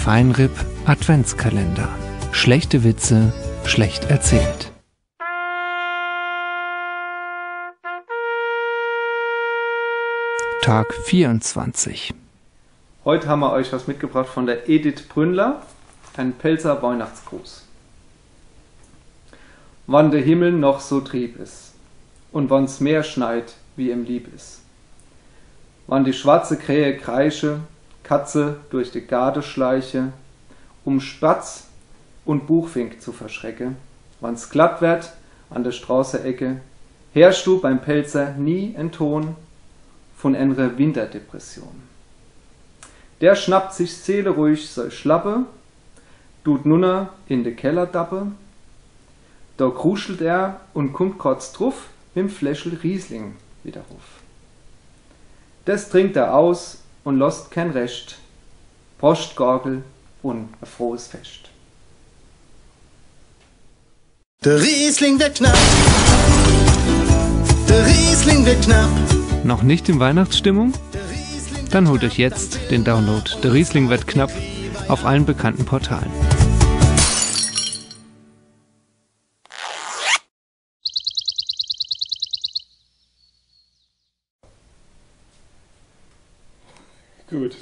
Feinripp Adventskalender. Schlechte Witze, schlecht erzählt. Tag 24. Heute haben wir euch was mitgebracht von der Edith Brünnler, ein Pelzer Weihnachtsgruß. Wann der Himmel noch so trieb ist und wann's Meer schneit, wie ihm lieb ist. Wann die schwarze Krähe kreische, Katze durch die Garde schleiche, Spatz und Buchfink zu verschrecke, wann's glatt wird an der Straße Ecke, herrschst du beim Pelzer nie en Ton von enre Winterdepression. Der schnappt sich Seele ruhig so Schlappe, tut nunner in de Keller dappe, da kruschelt er und kommt kurz druff mit'm Fläschel Riesling wieder ruf. Das trinkt er aus und lost kein Recht, Prost, Gorgel und ein frohes Fest. Der Riesling wird knapp, der Riesling wird knapp. Noch nicht in Weihnachtsstimmung? Dann holt euch jetzt den Download Der Riesling wird knapp auf allen bekannten Portalen. Gut.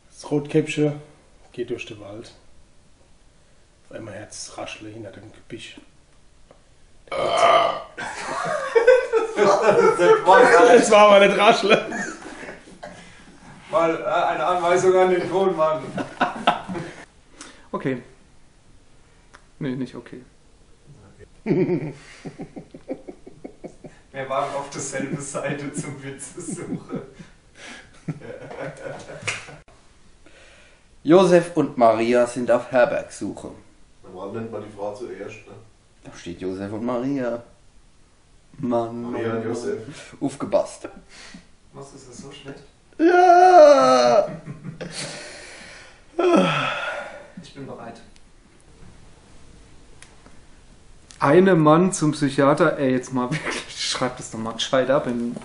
Das Rotkäppchen geht durch den Wald. Auf einmal hört es rascheln hinter dem Gebüsch. Das war aber nicht rascheln. Mal eine Anweisung an den Tonmann. Okay. Nee, nicht okay. Wir waren auf derselben Seite zum Witzesuche. Josef und Maria sind auf Herbergsuche. Wann nennt man die Frau zuerst? Ne? Da steht Josef und Maria. Mann, Maria und Josef. Aufgepasst. Was ist das so schlecht? Ja! Ich bin bereit. Eine Mann zum Psychiater, jetzt mal wirklich, schreibt das doch mal gescheit ab in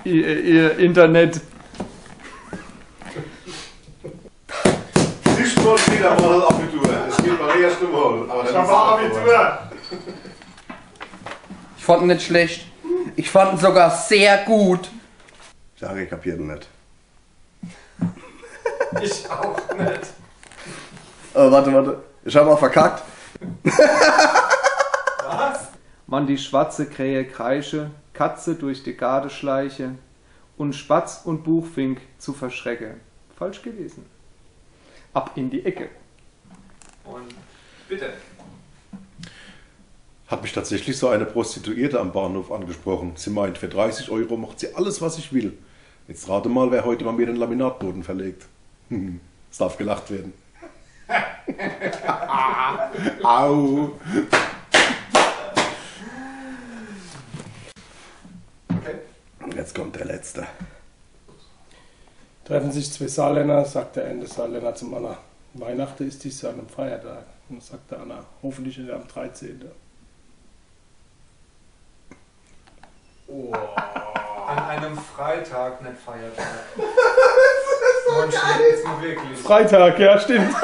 ihr Internet. Die Sport wieder mal das Abitur. Es geht Maria Stimme holen. Aber dann Abitur. Ich fand ihn nicht schlecht. Ich fand ihn sogar sehr gut. Sage, ich kapiert nicht. Ich auch nicht. Warte. Ich habe auch verkackt. Was? Wann die schwarze Krähe kreische, Katze durch die Garde schleiche Spatz und Buchfink zu verschrecke. Falsch gewesen. Ab in die Ecke. Und bitte. Hat mich tatsächlich so eine Prostituierte am Bahnhof angesprochen. Sie meint, für 30 € macht sie alles, was ich will. Jetzt rate mal, wer heute mal mir den Laminatboden verlegt. Es darf gelacht werden. Au. Okay. Jetzt kommt der Letzte. Treffen sich zwei Saarländer, sagt der eine Saarländer zum anderen. Weihnachten ist dies Jahr an einem Feiertag. Und sagt der Anna, hoffentlich ist er am 13. Oh. An einem Freitag, nicht Feiertag. Mensch, jetzt mal wirklich. Freitag, ja, stimmt.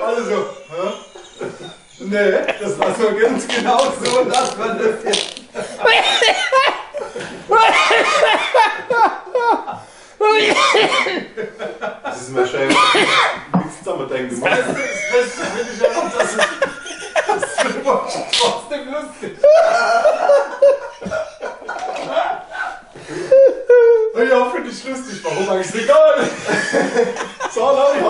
Also, nee, das war so ganz genau so, dass man das jetzt. Das ist mir schön. Nichts zusammendenken. Das Beste finde ich ja noch, dass es für Menschen trotzdem lustig. Ja, finde ich lustig. Warum eigentlich egal? So, Leute,